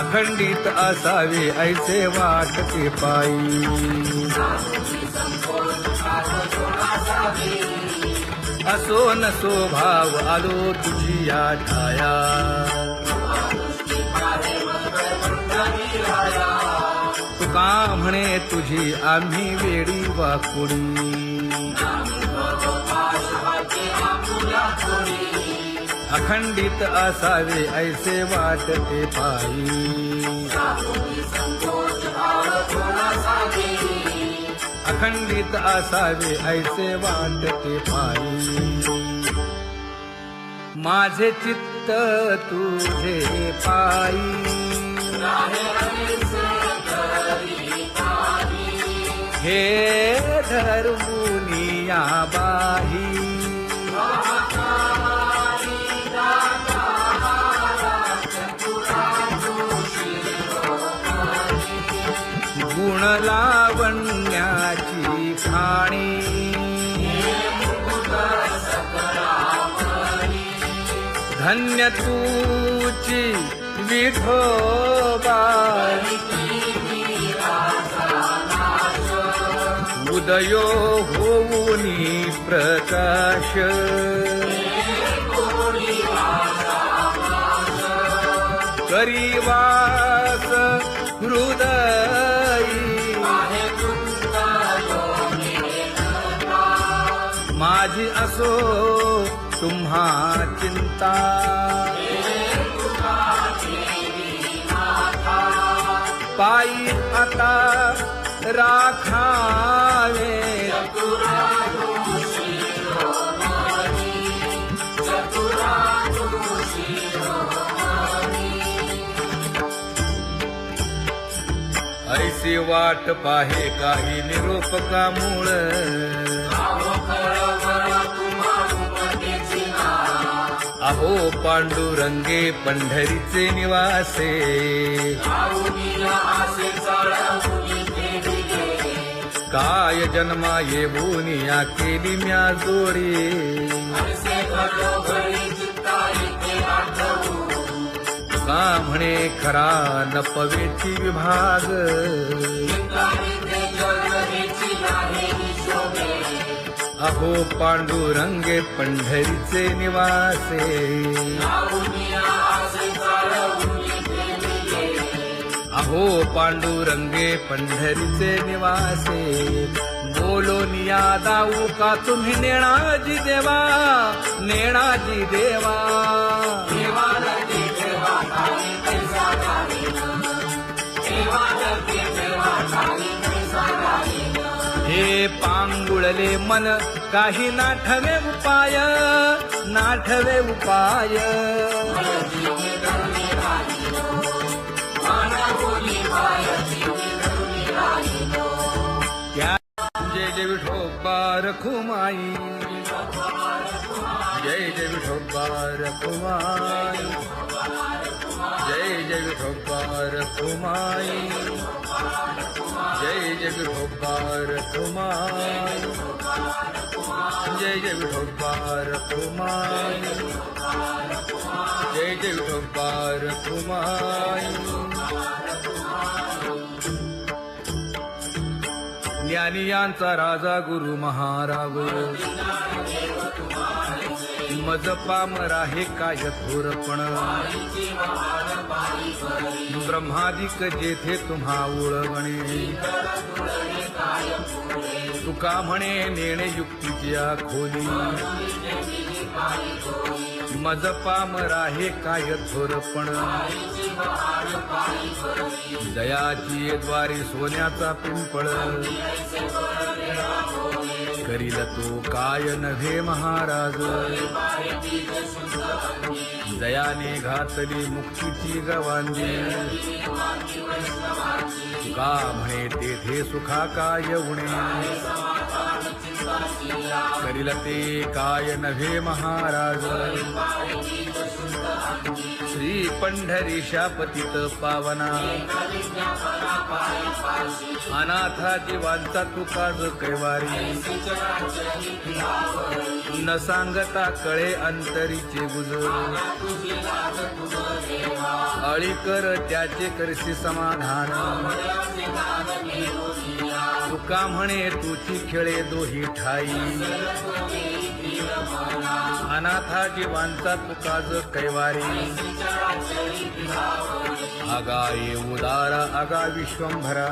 अखंडित असावे ऐसे वाटते पायी असो नसो भाव आलो तुझी या ठाया तुका म्हणे तुझी आम्ही वेडी वाकुडी अखंडित असावे ऐसे वाटते पायी अखंडित असावे ऐसे वाटते पायी माझे चित्त तुझे पायी हे धर्मुनिया बाही गुण लावण्याची खाणी धन्य तूची विठोबा उदयो होऊनी प्रकाश करीवास हृदयी माझी असो तुम्हा चिंता पायी आता राखावे ऐसी वाट पाहे काही निरोप का मूळ अहो पांडुरंगे पंढरीचे निवासे काय जन्मा येऊनिया केली म्या जोडी का म्हणे खरा नपवेची विभाग अहो पांडुरंगे पंढरीचे निवासे अहो पांडुरंगे पंढरीचे निवासे बोलोनिया दाऊ का तुम्ही नेणाजी देवा नेणाजी देवा हे पांगुळले मन काही नाठवे उपाय नाठवे उपाय जय जय विठोबा रखुमाई जय जय विठोबा रखुमाई जय जय विठोबा रखुमाई जय जय विठोबा रखुमाई जय जय विठोबा रखुमाई जय जय विठोबा रखुमाई ज्ञानियांचा राजा गुरु महाराज मज पामरा हे काय थोरपण ब्रह्मादिक जेथे तुम्हा उळवणे तुका म्हणे नेणे युक्तीची खोली मज पामरा हे काय थोरपण दयाची द्वारी सोन्याचा पिंपळ करील तो काय नव्हे महाराज दयाने घातली मुक्तीची गवांजी का म्हणे तेथे सुखा काय उणे करील ते काय नव्हे महाराज श्री पंढरीशा पतित पावना अनाथा जीवांचा तुका ज कैवारी न सांगता कळे अंतरीचे गुज आळी कर त्याचे करशी समाधान तुका म्हणे तुची खेळे दोही ठाई अनाथा जीवांचा तुका ज कैवारी आगा ये उदारा आगा विश्वंभरा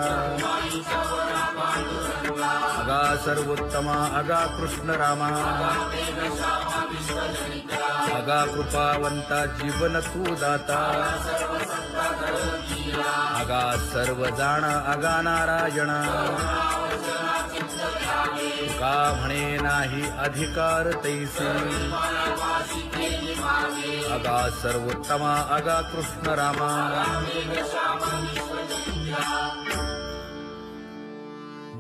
आगा सर्वोत्तमा आगा कृष्ण रामा आगा कृपावंता जीवन तू दाता आगा सर्व जाणा आगा नारायणा तुका म्हणे नाही अधिकार तैसे आगा सर्वोत्तमा आगा कृष्ण रामा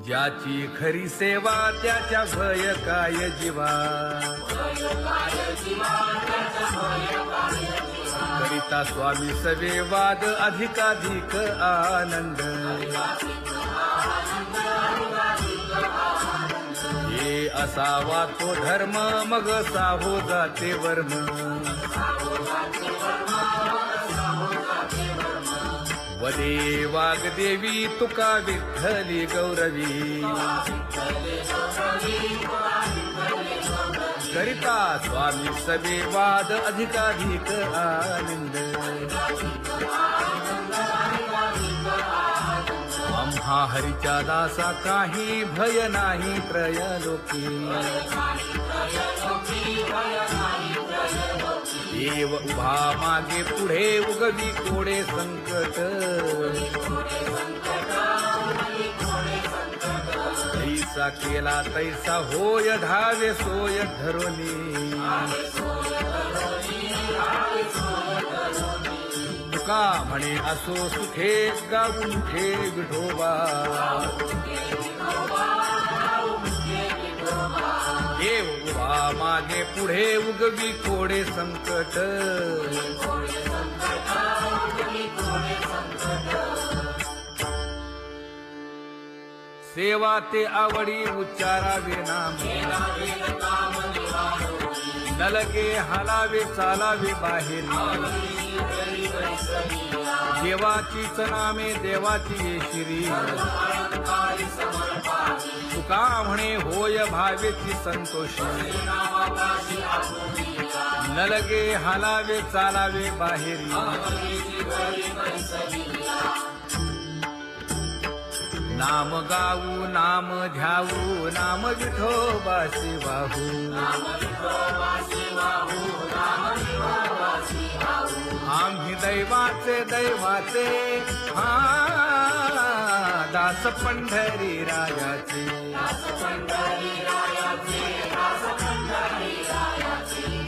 ज्याची खरी सेवा त्याच्या भय काय जीवा करिता स्वामी सवे वाद अधिकाधिक आनंद हे असावा तो धर्म मग साहो जाते वर्म वदे वाग्देवी तुका विठ्ठली गौरवी करिता स्वामी सवे वाद अधिकाधिक आनंद आम्हा हरीच्या दासा काही भय नाही त्रयलोकी देव उभा मागे पुढे उगवी कोडे संकट तैसा केला तैसा होय धावे सोय धरोनी तुका म्हणे असो सुखे गाऊन ठे विठोबा देव उभा मागे पुढे उगवी कोडे संकट सेवा ते आवडी उच्चारावे नाम नलगे हालावे चालावे बाहेरी देवाचीच नामे देवाची येशिरी तुका म्हणे होय भावेची संतोषी नलगे हालावे चालावे बाहेरी नाम गाऊ नाम ध्याऊ नाम विठोबासी वाहू आम्ही दैवाचे हा दास पंढरी रायाचे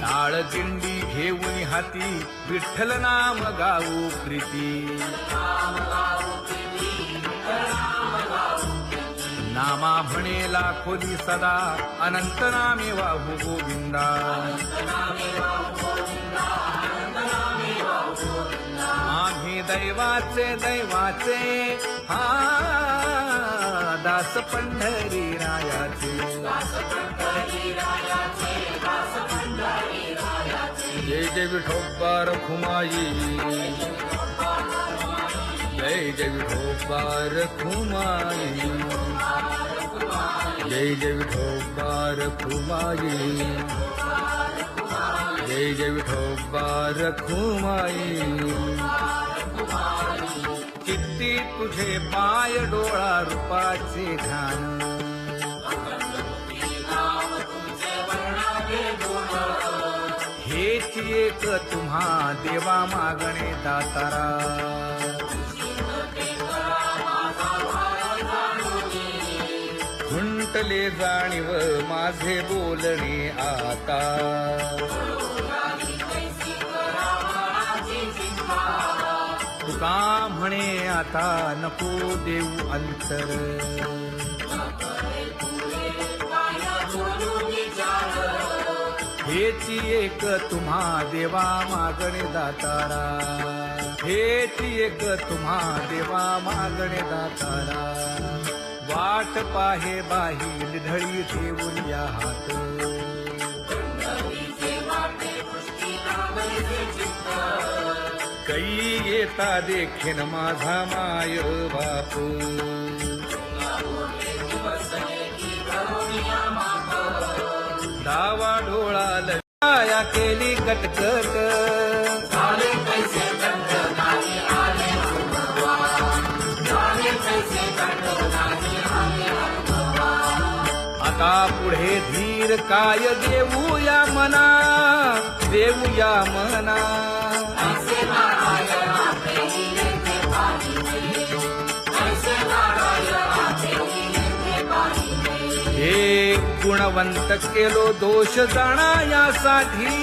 टाळ दिंडी घेऊन हाती विठ्ठल नाम गाऊ प्रीती नामा म्हणेला खोली सदा अनंत नामे वाहू गोविंदा आम्ही दैवाचे हा दास पंढरी रायाचे जय जय विठोबा रखुमाई जय जय विठोबा रखुमाई जय जय विठोबा रखुमाई जय जय विठोबा रखुमाई चित्ती तुझे पाय डोळा रूपाचे ध्यान हेच एक तुम्हा देवा मागणे दातारा खुंटले जाणीव माझे बोलणे आता तुका म्हणे आता नको देऊ अंतर हेची एक तुम्हा देवा मागणे दातारा हेची एक तुम्हा देवा मागणे दातारा वाट पाहे बाही ढळी ठेवून या हात कै येता देखेन माझा माय बाप डावा डोळा लया केली कटकट आता पुढे धीर काय देऊया मना देऊया मना हे गुणवंत केलो दोष जाणायासाठी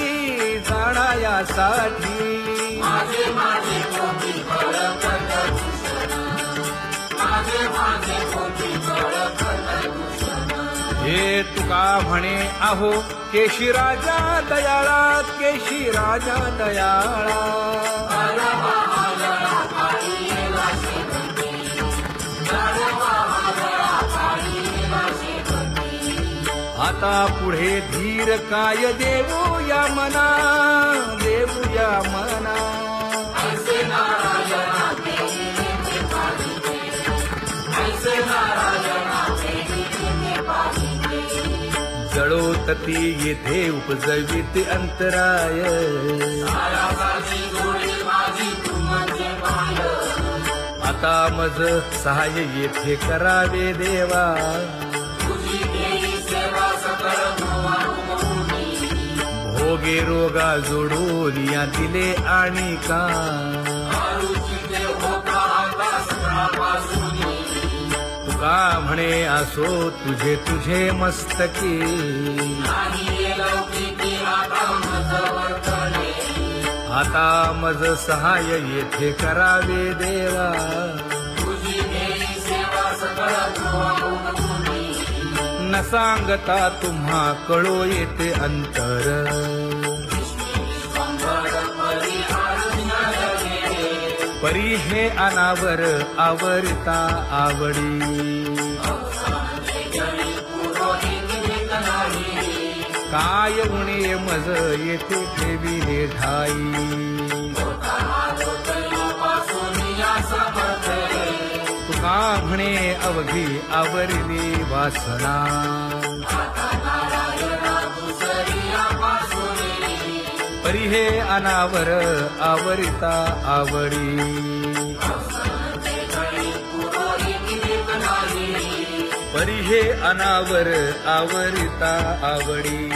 हे तुका म्हणे आहो केशी राजा दयाळा आता पुढे धीर काय देऊया मना जळोतती येथे उपजवित अंतराय आता मज सहाय्य येथे करावे देवा भोगे रोगा जोडून या दिले आणि का तुका म्हणे असो तुझे मस्तकी आता मज सहाय्य येथे करावे देवा न सांगता तुम्हा कळो येते अंतर परी हे अनावर आवरता आवडी काय उणे मज येथे ठेविले ठाई तुका म्हणे अवघी आवरली वासना परी हे अनावर आवरिता आवडी परी हे अनावर आवरिता आवडी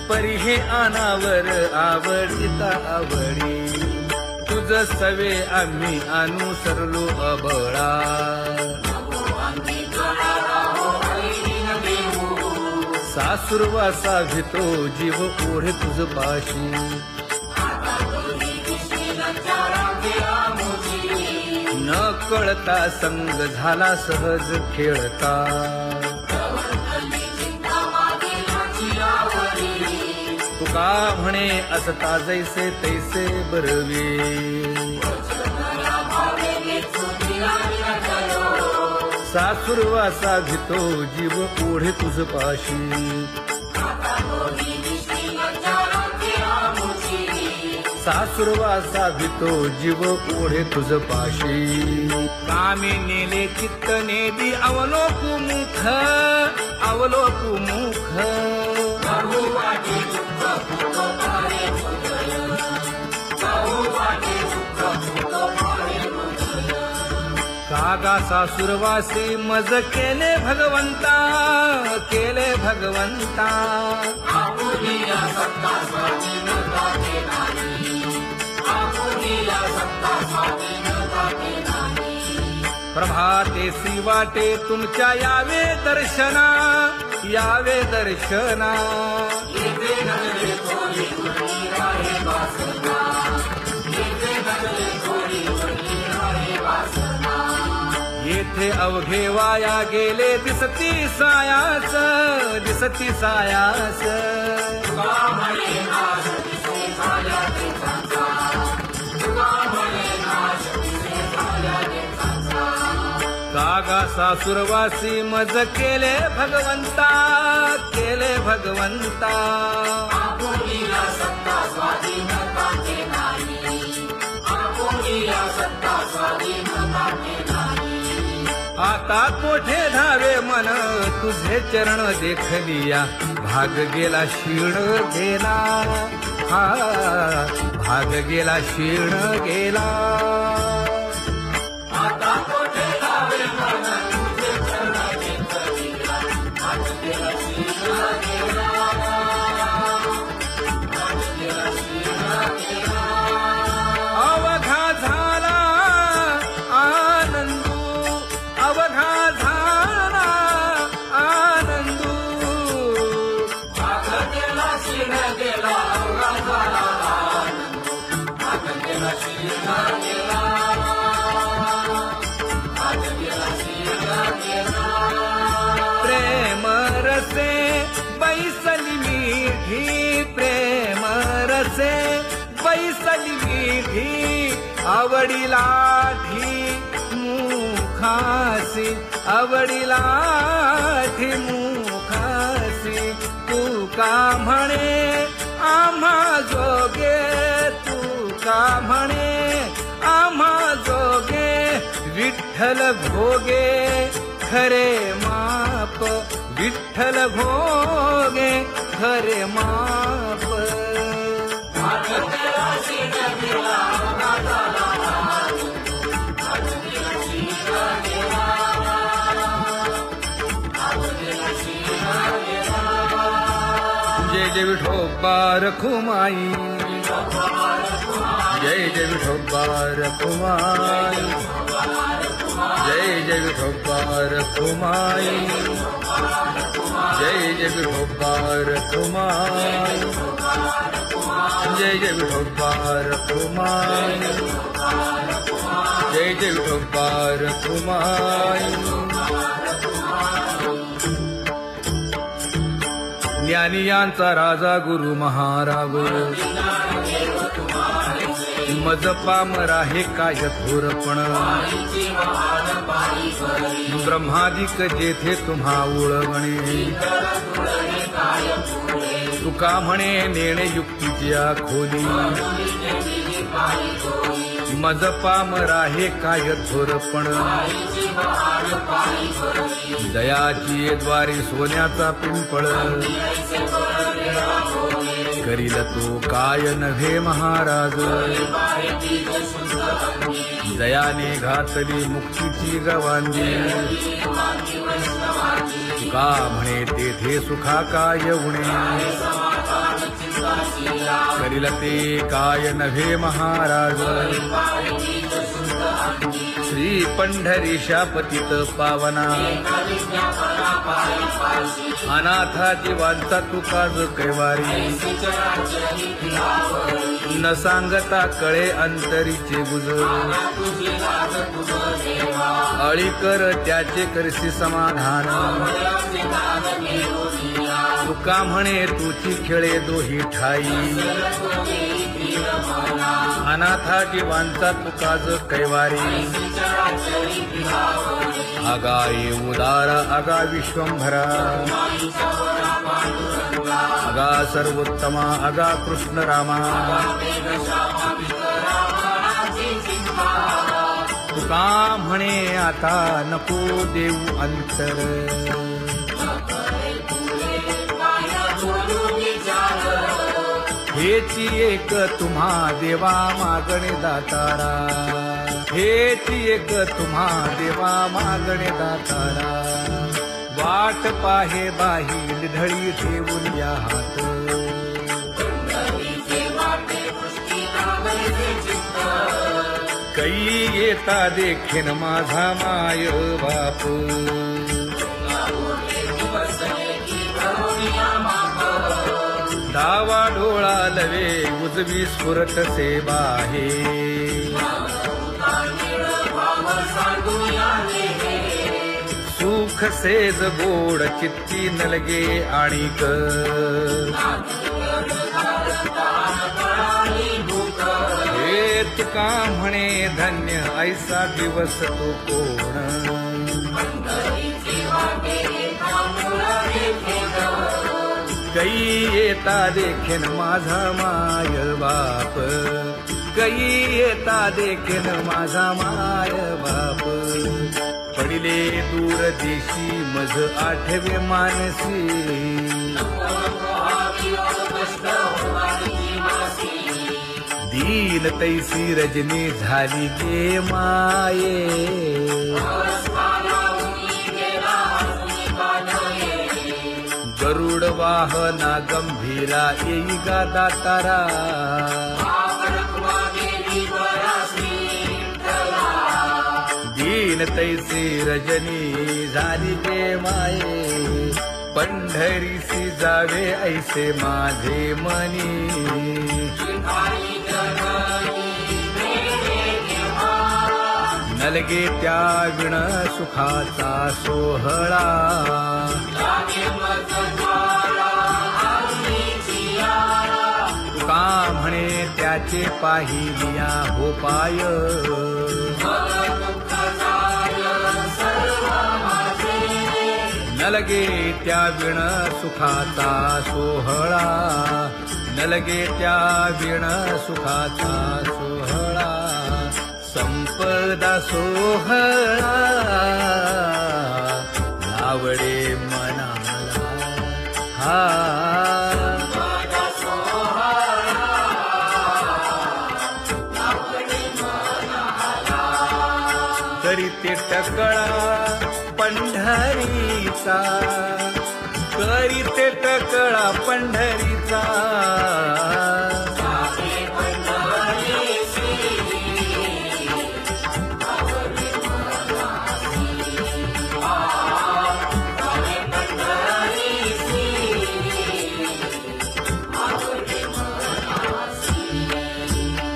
परी हे अनावर आवडिता आवडी तुझ सवे आम्ही अनुसरलो अबळा सासुरवासा भितो जीव ओढे तुझ पाशी न कळता संग झाला सहज खेळता तुका म्हणे असता जैसे तैसे बरवे सासुरवासा भितो जीव ओढे तुझ पाशी सासुरवासा भितो जीव ओढे तुझ पाशी कामी नेले चित्त नेदी अवलोकु मुख कागा सासुरवासी मज केले भगवंता प्रभातेसी वाटे तुमच्या यावे दर्शना येथे अवघे वाया गेले दिसती सायास कागा सासुरवासी मज केले भगवंता आता कोठे धावे मन तुझे चरण देखलिया भाग गेला क्षीण गेला हा भाग गेला क्षीण गेला आता कोठे धावे मन तुझे चरण देखलिया भाग गेला क्षीण गेला भाग गेला क्षीण गेला अवघा झाला अवघा झाला आनंदू भाग गेला क्षीण गेला अवघा झाला आनंदू भाग गेला क्षीण गेला भाग गेला क्षीण गेला प्रेम रसे बैसली मीठी प्रेम रसे बैसली मीठी आवडीला मुखासी आवडीला मुखासी तू का म्हणे आम्हा जोगे तू का म्हणे आम्हा जोगे विठ्ठल भोगे खरे माप विठ्ठल भोगे खरे माप जय जय विठोबा रखुमाई जय जय विठोबा रखुमाई जय जय विठोबा रखुमाई जय जय विठोबा रखुमाई जय जय विठोबा रखुमाई जय जय विठोबा रखुमाई ज्ञानियांचा राजा गुरु महाराव मज पामरा हे काय थोरपण ब्रह्मादिक जेथे तुम्हा उळवणे तुका म्हणे नेणे युक्तीची खोली मज पामरा हे काय थोरपण दयाची द्वारे सोन्याचा पिंपळ करील तो काय नव्हे महाराज दयाने घातली मुक्तीची गवांगी तुका म्हणे तेथे सुखा काय उणे करील ते काय नव्हे महाराज श्री पंढरीशा पतित पावना अनाथा जीवांचा तुका ज कैवारी न सांगता कळे अंतरीचे गुज अळी कर त्याचे करशी समाधान तुका म्हणे तुची खेळे दोही ठाई अनाथा जीवांचा तुका ज कैवारी आगा ये उदारा आगा विश्वंभरा आगा सर्वोत्तमा आगा कृष्ण रामा तुका म्हणे आता नको देऊ अंतर हेची एक तुम्हा देवा मागणे दातारा हेची एक तुम्हा देवा मागणे दातारा वाट पाहे बाही ढळी ठेवून या हात कै येता देखीन माझा माय बाप डावा डोळा लवे उजवी स्फुरत से बाहे सुख सेज गोड चित्ती नलगे आणिक हे तुका म्हणे धन्य ऐसा दिवस तो कोण कै येता देखीन माझा माय बाप गई येता देखील माझा माय बाप पडिले दूर देशी मज आठवे मानसी दीन तैसी रजनी झाली गे माये गरुड वाहना गंभीरा येई गा दातारा दीन तैसी रजनी झाली गे माये पंढरीसी जावे ऐसे माझे मनी नलगे त्या विण सुखाचा सोहळा तुका म्हणे त्याचे पाहिलिया हो पाय नलगे त्या विण सुखाचा सोहळा नलगे त्या विण सुखाचा सोहळा संपदा सोहळा लावडे मनाला हा तरी ते टकळा पंढरीचा करी ते टकळा पंढरीचा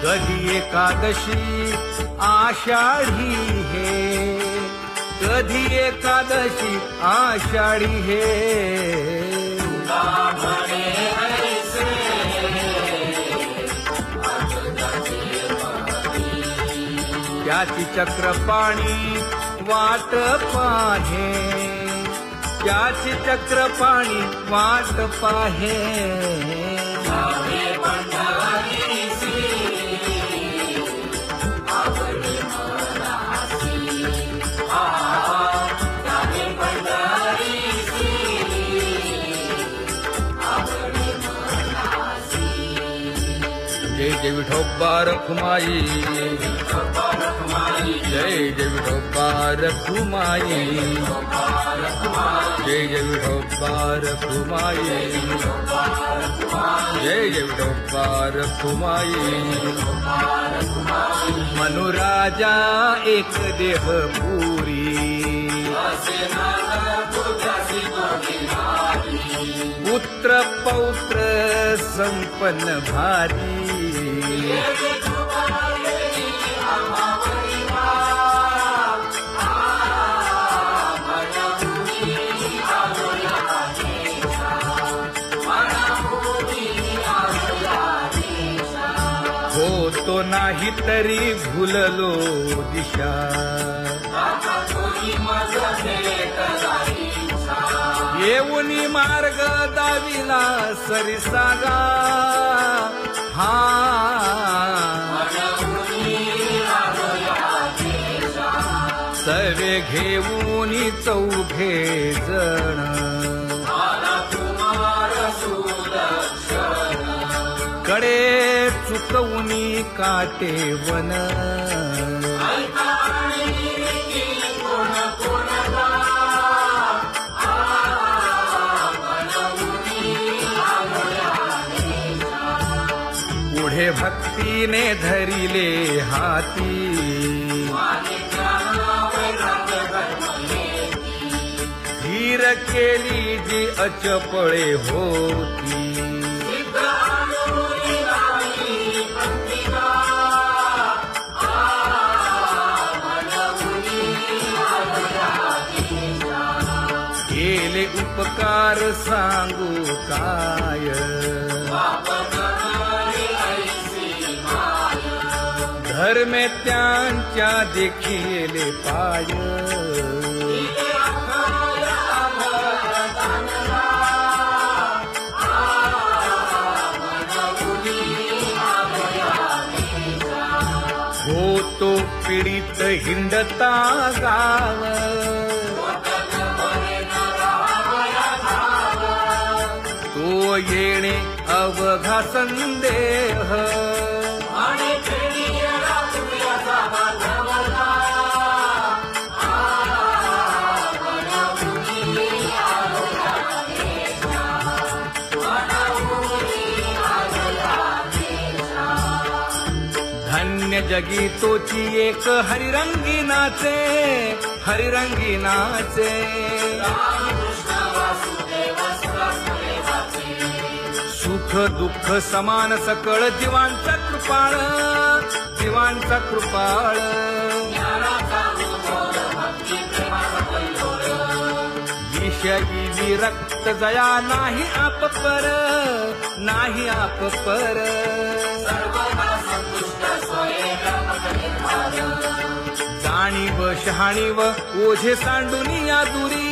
कधी एकादशी आषाढी हे कधी एकादशी आषाढी हे त्याची चक्रपाणी वाट पाहे त्याची चक्रपाणी वाट पाहे जय जय विठोबा रखुमाई जय जय विठोबा रखुमाई जय जय विठोबा रखुमाई जय जय विठोबा रखुमाई मनुराजा एक देह पुरी पुत्र पौत्र संपन्न भारी होतो नाही तरी भुललो दिशा येऊनी मार्ग दाविला सरिसागा हा सर्वे घेऊनी चौघे जण कडे चुकवूनी काटे वन पुढे भक्तीने धरिले हाती धीर केली जी अचपळे होती केले उपकार सांगू काय धर्मे त्यांच्या देखिले पाय पिढीत हिंडता गाव तो येणे अवघा संदेह धन्य जगी तोची एक हरिरंगी नाचे हरिरंगी नाचे सुख दुःख समान सकळ जीवांचा कृपाळ जीवांचा कृपाळ विषयी विरक्त जया नाही आपपर नाही आपपर जाणीव शहाणीव ओझे सांडुनिया दूरी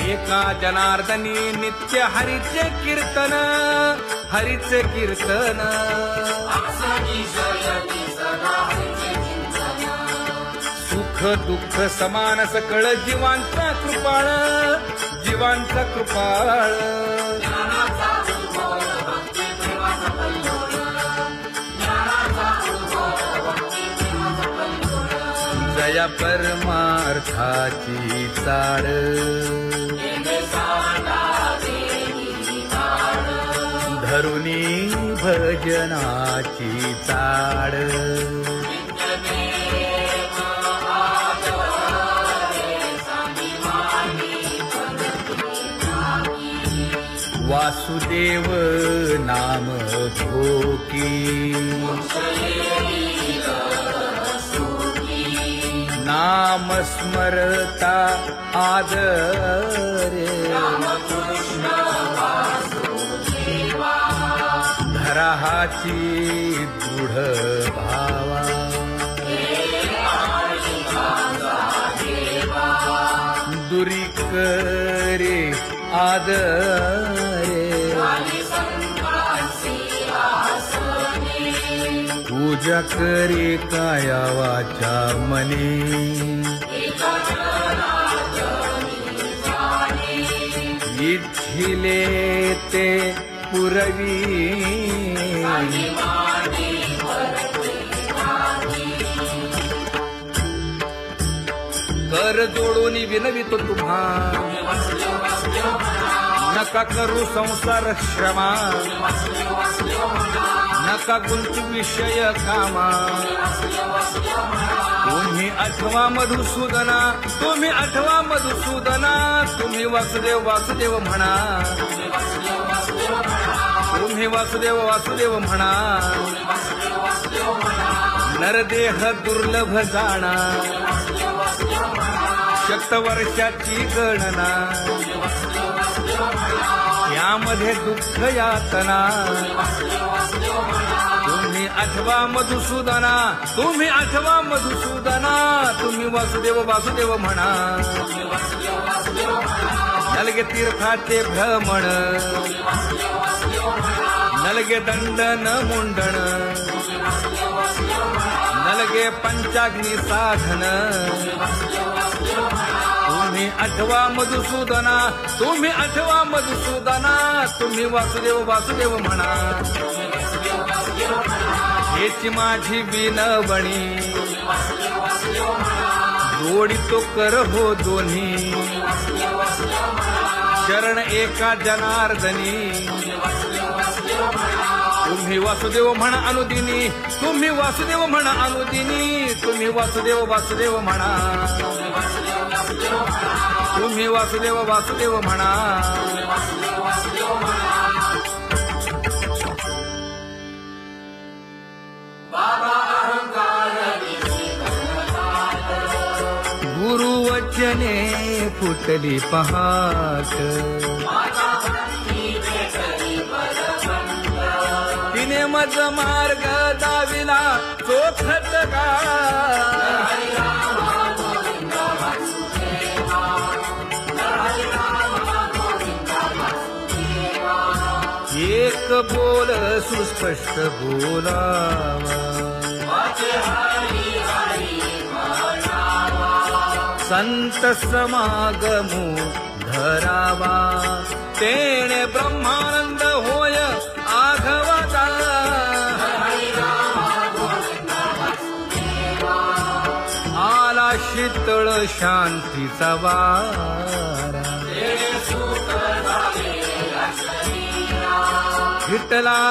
एका जनार्दनी नित्य हरीचे कीर्तन सुख दुःख समान सकळ जीवांचा कृपाळ जया परमार्थाची चाळ धरुनी भजनाची चाळ वासुदेव नाम भोकी नाम स्मरता आदरे धराहाची दृढ भावा दुरी करे आदरे पूजा करे काया वाचा मने इच्छिले ते पुरवी कर जोडून विनवितो तुम्हा नका करू संसार श्रमा नका गुंतू विषय कामा तुम्ही आठवा मधुसूदना तुम्ही वासुदेव म्हणा तुम्ही वासुदेव म्हणा नरदेह दुर्लभ जाणा शतवर्षाची गणना यामध्ये दुःख यातना तुम्ही आठवा मधुसूदना तुम्ही वासुदेव म्हणा नलगे तीर्थाचे भ्रमण नलगे दंडन मुंडण नलगे पंचाग्नी साधन तुम्ही आठवा मधुसूदना तुम्ही वासुदेव म्हणा हेची माझी विनवणी जोडितो कर हो दोन्ही शरण एका जनार्दनी तुम्ही वासुदेव म्हणा अनुदिनी तुम्ही वासुदेव म्हणा तुम्ही वासुदेव म्हणा तुम्ही वासुदेव म्हणा गुरुवचने फुटली पहाट तिने मज मार्ग दाविला चोखत का बोल सुस्पष्ट बोलावा, संत समागमो धरावा, तेणे ब्रह्मानंद होय आघवता. आला शीतळ शांतीचा वारा, विठला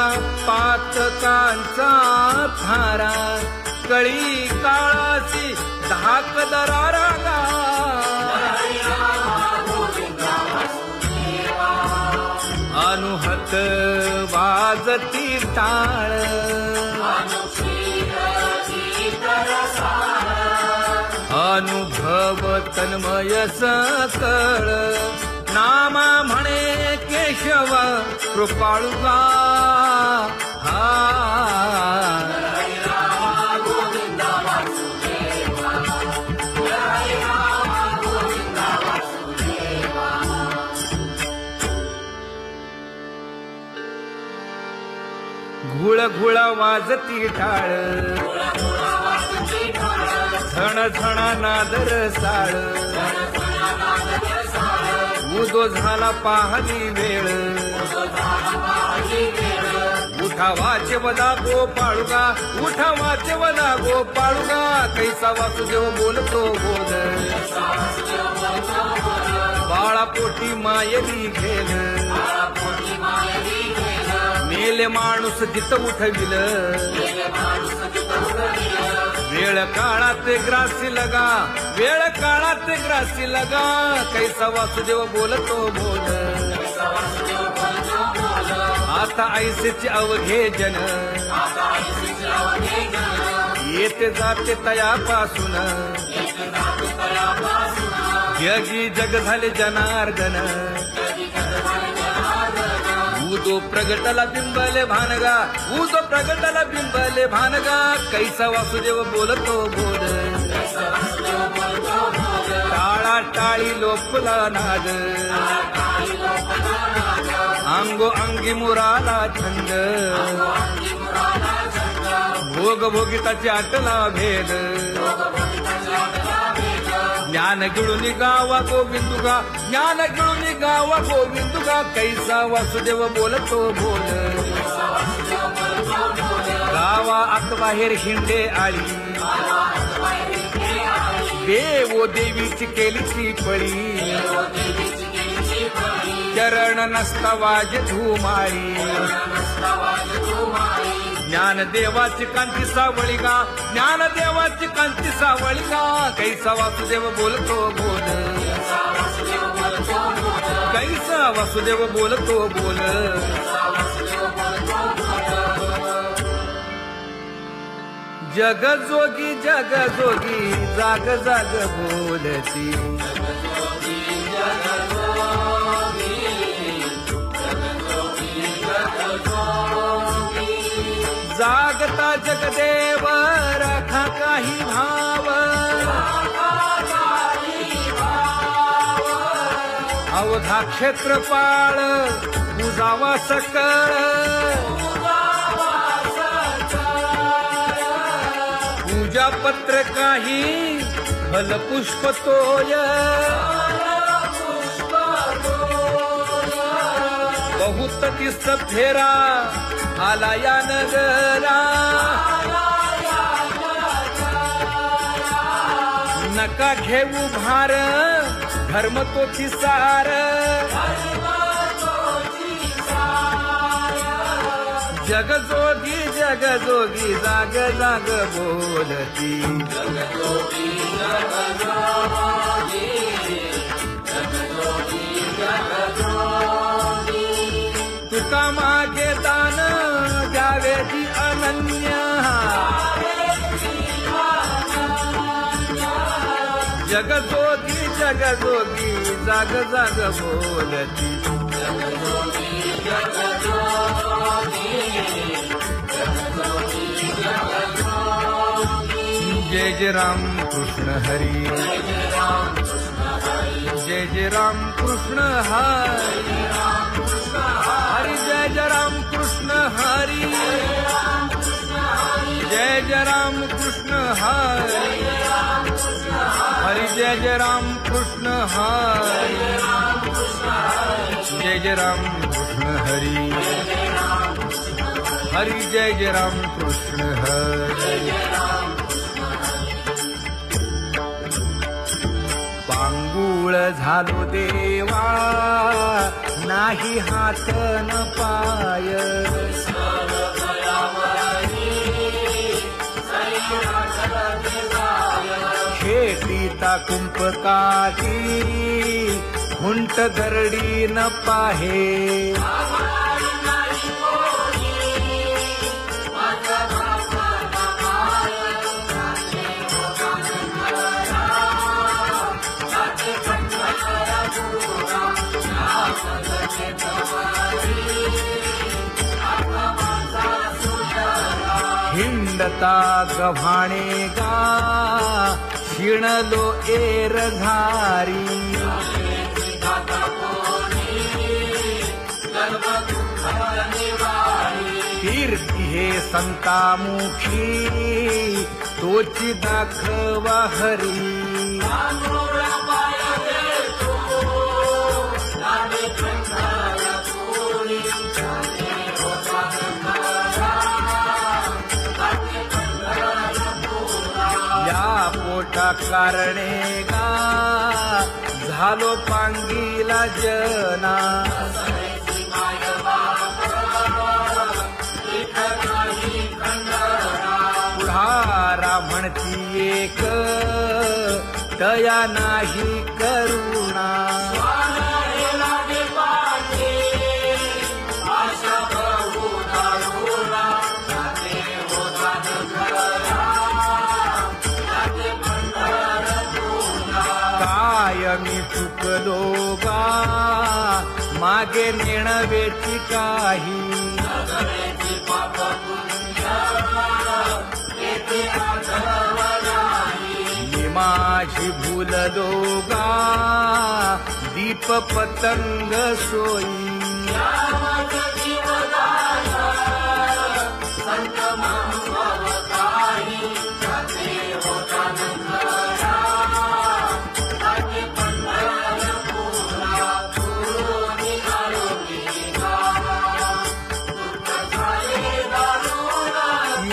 पातकांचा थारा, कळी काळाची धाक दरारा. अनुहत वाजती टाळ, अनुभव तन्मय सकळ. नामा म्हणे केशव कृपाळुगा, हा घुळ घुळ वाजती टाळ, झण झण नादर साळ. उदो झाला पाहली वेळ, उठा वाचे वदा गोपाळुगा, उठा वाचे वदा गोपाळुगा. कैसा वासुदेव बोलतो बोल, बाळा पोटी मायली घेल. मेले माणूस जित उठविल, वेळ काळात ग्रासी लगा, वेळ काळात ग्रासी लगा. कैसा वासुदेव बोलतो बोल, आता ऐसेचे अवघे जन, येते जाते तयापासून. जगी जग झाले जनार्दन, उदो प्रगटला बिंबले भानगा, उदो प्रगटला बिंबले भानगा. कैसा वासुदेव बोलतो बोल, टाळा टाळी लोपला नाद, अंगो अंगी मुराला छंद. भोग भोगिताची आटला भेद, ज्ञान गिळून गावा गोविंदुगा, ज्ञान गिळून गावा गोविंदुगा. कैसा वासुदेव बोलतो बोल, गावा आत बाहेर हिंडे आळी, देवो देवीची केलीची पळी. चरण नसता वाज धुमाळी, ज्ञान देवाची कांती सावळी गा, ज्ञान देवाची कांती सावळी गा. कैसा वासुदेव बोलतो बोल, कैसा वासुदेव बोलतो बोल. जग जोगी जाग जाग बोलती. जागता जगदेव राखा काही भाव, अवधा क्षेत्रपाळ पूजावा सकळ. पूजा पत्र काही फलपुष्प तोय, बहुत दिस फेरा आला या नगरा. नका घेऊ भार धर्म तोची सार, जग जोगी जाग जाग बोलती. तुका मागे दान द्यावे जी अनन्य, जग जोगी जाग जाग बोलती. जय जय राम कृष्ण हरी, जय जय राम कृष्ण हरी. हरी जय जय राम कृष्ण हरी, जय जय राम कृष्ण हरी, हरी जय जय राम कृष्ण हरी, जय जय राम कृष्ण हरी, हरी जय जय राम कृष्ण हरी. पांगुळ झालो देवा नाही हात न पाय, खेटीता कुंपकाठी हुंट गरडी न पाहे, हिंडता गव्हाणे गा शिणलो एर घारी, कीर्ती हे संतामुखी तोची दाखवा हरी, पोटा कारणे गा झालो पांगीला जना, पुढारा म्हणती एक तया नाही करुणा, मी चुकलो गा मागे नेणवेची काही, मी माझी भूललो गा दीप पतंग सोयी,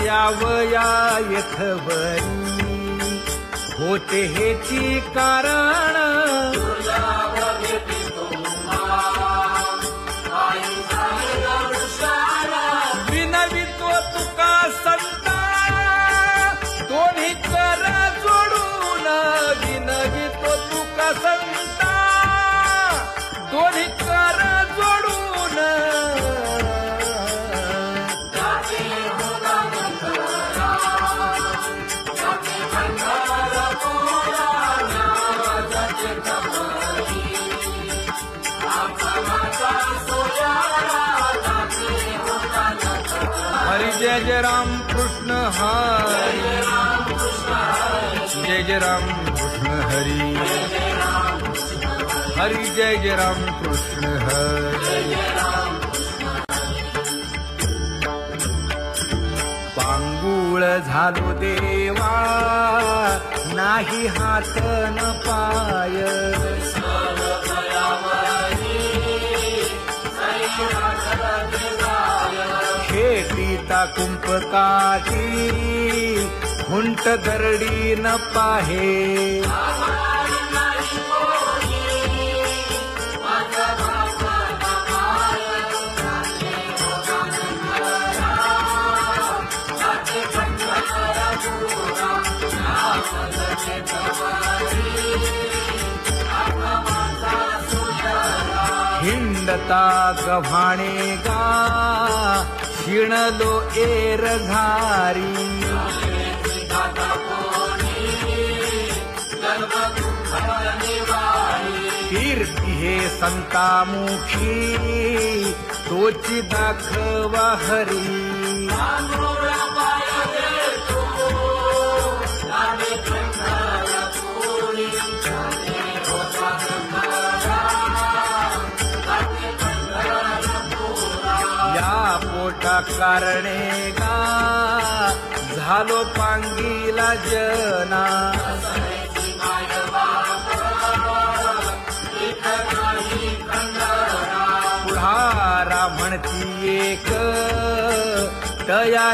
यावया यथवरी होते हेची कारण, विनवितो तुका संता दोन्ही कर जोडून, विनवितो तुका संता दोन्ही कर जोडून, हरी जय जय राम कृष्ण हरी, जय जय राम कृष्ण हरी, हरी जय जय राम कृष्ण हरी. पांगुळ झालो देवा नाही हात न पाय, खेटीता कुंपकाठी हुंट गरडी न पाहे, हिंडता गव्हाणे गा शिणलो एर घारी, कीर्ती हे संतामुखी तोची दाखवा हरी, कारणे गा झालो पांगीला जना पुढारा म्हणती एक तया